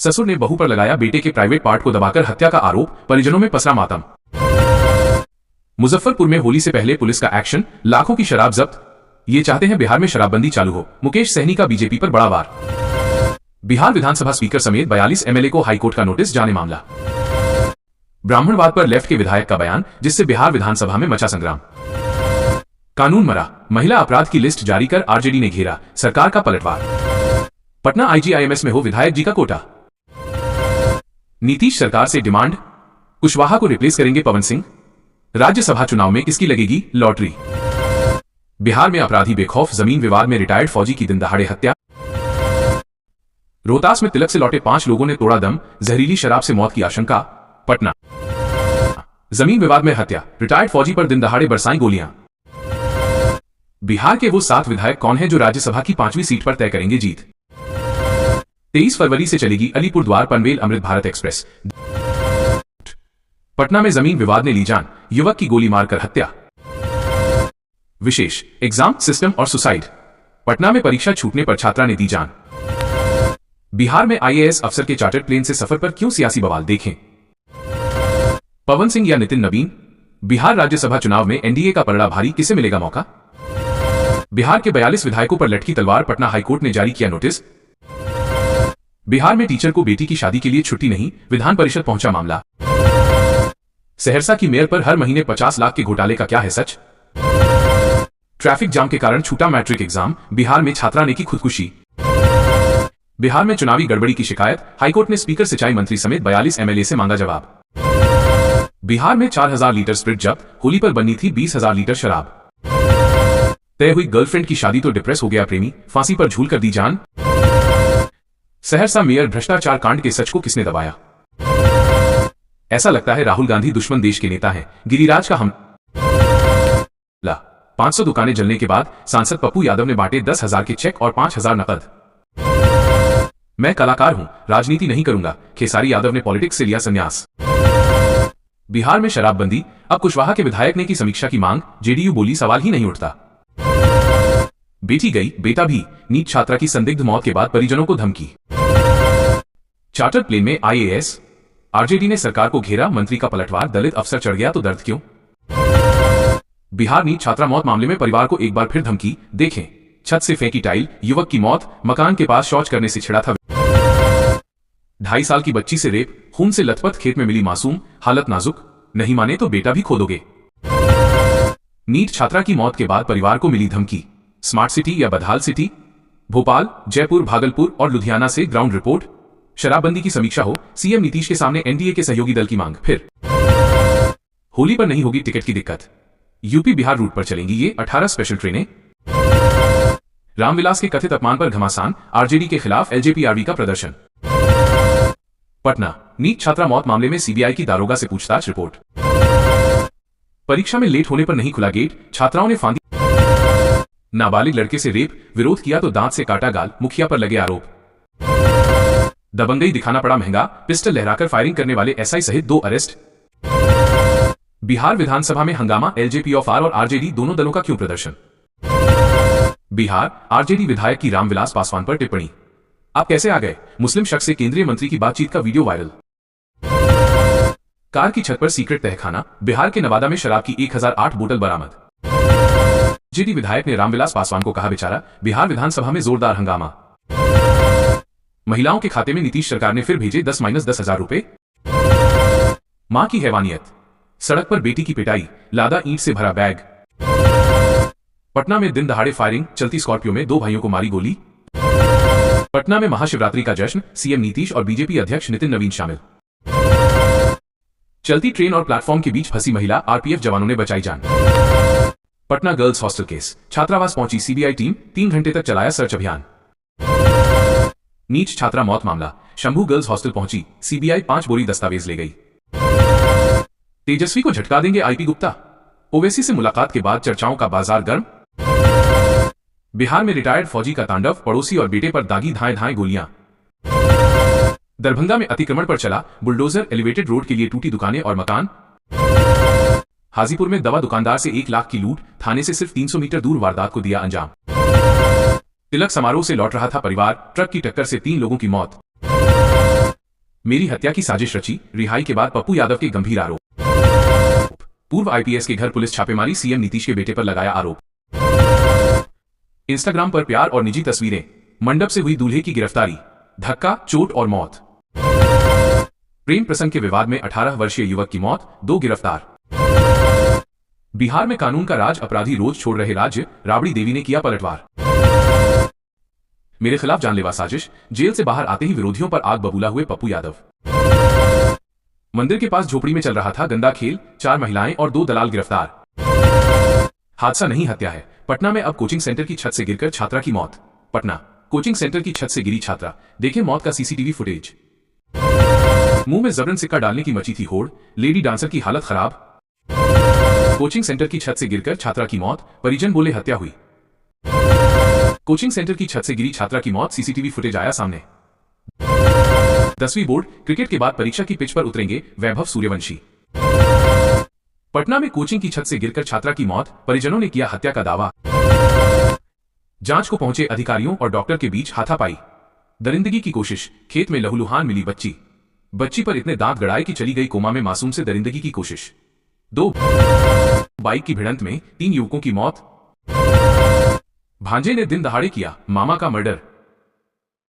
ससुर ने बहू पर लगाया बेटे के प्राइवेट पार्ट को दबाकर हत्या का आरोप, परिजनों में पसरा मातम। मुजफ्फरपुर में होली से पहले पुलिस का एक्शन, लाखों की शराब जब्त। ये चाहते हैं बिहार में शराबबंदी चालू हो, मुकेश सहनी का बीजेपी पर बड़ा वार। बिहार विधानसभा स्पीकर समेत 42 एमएलए को हाईकोर्ट का नोटिस, जाने मामला। ब्राह्मणवाद पर लेफ्ट के विधायक का बयान, जिससे बिहार विधानसभा में मचा संग्राम। कानून मरा, महिला अपराध की लिस्ट जारी कर आरजेडी ने घेरा सरकार का पलटवार। पटना आईजीआईएमएस में हो विधायक जी का कोटा। नीतीश सरकार से डिमांड, कुशवाहा को रिप्लेस करेंगे पवन सिंह। राज्यसभा चुनाव में किसकी लगेगी लॉटरी। बिहार में अपराधी बेखौफ, जमीन विवाद में रिटायर्ड फौजी की दिन दहाड़े हत्या। रोहतास में तिलक से लौटे 5 लोगों ने तोड़ा दम, जहरीली शराब से मौत की आशंका। पटना जमीन विवाद में हत्या, रिटायर्ड फौजी पर दिन दहाड़े बरसाई गोलियां। बिहार के वो 7 विधायक कौन हैं जो राज्यसभा की 5वीं सीट पर तय करेंगे जीत। 23 फरवरी से चलेगी अलीपुरद्वार पनवेल अमृत भारत एक्सप्रेस। पटना में जमीन विवाद ने ली जान, युवक की गोली मारकर हत्या। विशेष एग्जाम सिस्टम और सुसाइड, पटना में परीक्षा छूटने पर छात्रा ने दी जान। बिहार में आईएएस अफसर के चार्टर्ड प्लेन से सफर पर क्यों सियासी बवाल, देखें। पवन सिंह या नितिन नवीन, बिहार राज्यसभा चुनाव में एनडीए का पलड़ा भारी, किसे मिलेगा मौका। बिहार के 42 विधायकों पर लटकी तलवार, पटना हाईकोर्ट ने जारी किया नोटिस। बिहार में टीचर को बेटी की शादी के लिए छुट्टी नहीं, विधान परिषद पहुंचा मामला। सहरसा की मेयर पर हर महीने 50 लाख के घोटाले का क्या है सच। ट्रैफिक जाम के कारण छूटा मैट्रिक एग्जाम, बिहार में छात्रा ने की खुदकुशी। बिहार में चुनावी गड़बड़ी की शिकायत, हाईकोर्ट ने स्पीकर सिंचाई मंत्री समेत 42 एमएलए से मांगा जवाब। बिहार में 4000 लीटर स्प्रिट जब्त, होली पर बनी थी 20,000 लीटर शराब। तय हुई गर्लफ्रेंड की शादी तो डिप्रेस हो गया प्रेमी, फांसी पर झूल कर दी जान। सहरसा मेयर भ्रष्टाचार कांड के सच को किसने दबाया। ऐसा लगता है राहुल गांधी दुश्मन देश के नेता हैं, गिरिराज का हमला। 500 दुकानें जलने के बाद सांसद पप्पू यादव ने बांटे 10,000 के चेक और 5,000 नकद। मैं कलाकार हूं, राजनीति नहीं करूंगा, खेसारी यादव ने पॉलिटिक्स से लिया संन्यास। बिहार में शराबबंदी, अब कुशवाहा के विधायक ने की समीक्षा की मांग, जेडीयू बोली सवाल ही नहीं उठता। बेटी गई, बेटा भी, नीट छात्रा की संदिग्ध मौत के बाद परिजनों को धमकी। चार्टर प्लेन में आईएएस, आरजेडी ने सरकार को घेरा, मंत्री का पलटवार, दलित अफसर चढ़ गया तो दर्द क्यों। बिहार नीट छात्रा मौत मामले में परिवार को एक बार फिर धमकी, देखें। छत से फेंकी टाइल, युवक की मौत, मकान के पास शौच करने से छिड़ा था। 2.5 साल की बच्ची से रेप, खून से लथपथ खेत में मिली मासूम, हालत नाजुक, नहीं माने तो बेटा भी खो दोगे। नीट छात्रा की मौत के बाद परिवार को मिली धमकी, स्मार्ट सिटी या बदहाल सिटी। भोपाल, जयपुर, भागलपुर और लुधियाना से ग्राउंड रिपोर्ट। शराबबंदी की समीक्षा हो, सीएम नीतीश के सामने एनडीए के सहयोगी दल की मांग। फिर होली पर नहीं होगी टिकट की दिक्कत, यूपी बिहार रूट पर चलेंगी ये 18 स्पेशल ट्रेनें। रामविलास के कथित अपमान पर घमासान, आरजेडी के खिलाफ एलजेपीआरबी का प्रदर्शन। पटना, नीट छात्रा मौत मामले में सीबीआई की दारोगा से पूछताछ रिपोर्ट। परीक्षा में लेट होने पर नहीं खुला गेट, छात्राओं ने फांदी। नाबालिग लड़के से रेप, विरोध किया तो दांत से काटा गाल, मुखिया पर लगे आरोप। दबंगई दिखाना पड़ा महंगा, पिस्टल लहराकर फायरिंग करने वाले एसआई सहित 2 अरेस्ट। बिहार विधानसभा में हंगामा, एलजेपी और आरजेडी दोनों दलों का क्यों प्रदर्शन। बिहार, आरजेडी विधायक की रामविलास पासवान पर टिप्पणी, आप कैसे आ गए, मुस्लिम शख्स से केंद्रीय मंत्री की बातचीत का वीडियो वायरल। कार की छत पर सीक्रेट तहखाना, बिहार के नवादा में शराब की 1008 बोतल बरामद। जेडी विधायक ने रामविलास पासवान को कहा बेचारा, बिहार विधानसभा में जोरदार हंगामा। महिलाओं के खाते में नीतीश सरकार ने फिर भेजे 10-10,000 रुपए। मां की हैवानियत, सड़क पर बेटी की पिटाई, लादा ईंट से भरा बैग। पटना में दिन दहाड़े फायरिंग, चलती स्कॉर्पियो में 2 भाइयों को मारी गोली। पटना में महाशिवरात्रि का जश्न, सीएम नीतीश और बीजेपी अध्यक्ष नितिन नवीन शामिल। चलती ट्रेन और प्लेटफॉर्म के बीच फंसी महिला, आरपीएफ जवानों ने बचाई जान। पटना गर्ल्स हॉस्टल केस, छात्रावास पहुंची सीबीआई टीम, 3 घंटे तक चलाया सर्च अभियान। नीट छात्रा मौत मामला, शंभू गर्ल्स हॉस्टल पहुंची, सीबीआई 5 बोरी दस्तावेज ले गई। तेजस्वी को झटका देंगे आईपी गुप्ता, ओवैसी से मुलाकात के बाद चर्चाओं का बाजार गर्म। बिहार में रिटायर्ड फौजी का तांडव, पड़ोसी और बेटे पर दागी धाए धाए गोलियां। दरभंगा में अतिक्रमण पर चला बुलडोजर, एलिवेटेड रोड के लिए टूटी दुकानें और मकान। हाजीपुर में दवा दुकानदार से 1 लाख की लूट, थाने से सिर्फ 300 मीटर दूर वारदात को दिया अंजाम। तिलक समारोह से लौट रहा था परिवार, ट्रक की टक्कर से 3 लोगों की मौत। मेरी हत्या की साजिश रची, रिहाई के बाद पप्पू यादव के गंभीर आरोप। पूर्व आईपीएस के घर पुलिस छापेमारी, सीएम नीतीश के बेटे पर लगाया आरोप। इंस्टाग्राम पर प्यार और निजी तस्वीरें, मंडप से हुई दूल्हे की गिरफ्तारी, धक्का, चोट और मौत। प्रेम प्रसंग के विवाद में 18 वर्षीय युवक की मौत, 2 गिरफ्तार। बिहार में कानून का राज, अपराधी रोज छोड़ रहे राज्य, राबड़ी देवी ने किया पलटवार। मेरे खिलाफ जानलेवा साजिश, जेल से बाहर आते ही विरोधियों पर आग बबूला हुए पप्पू यादव। मंदिर के पास झोपड़ी में चल रहा था गंदा खेल, 4 महिलाएं और 2 दलाल गिरफ्तार। हादसा नहीं, हत्या है। पटना में अब कोचिंग सेंटर की छत से गिरकर छात्रा की मौत। पटना कोचिंग सेंटर की छत से गिरी छात्रा, देखें मौत का सीसीटीवी फुटेज। मुंह में जबरन सिक्का डालने की मची थी होड़, लेडी डांसर की हालत खराब। कोचिंग सेंटर की छत से गिरकर छात्रा की मौत, परिजन बोले हत्या हुई। कोचिंग सेंटर की छत से गिरी छात्रा की मौत, सीसीटीवी फुटेज आया सामने। 10वीं बोर्ड क्रिकेट के बाद परीक्षा की पिच पर उतरेंगे वैभव सूर्यवंशी। पटना में कोचिंग की छत से गिरकर छात्रा की मौत, परिजनों ने किया हत्या का दावा। जांच को पहुंचे अधिकारियों और डॉक्टर के बीच हाथापाई, दरिंदगी की कोशिश, खेत में लहूलुहान मिली बच्ची पर इतने दांत गड़ाए कि चली गई कोमा में, मासूम से दरिंदगी की कोशिश। 2 बाइक की भिड़ंत में 3 युवकों की मौत। भांजे ने दिन दहाड़े किया मामा का मर्डर।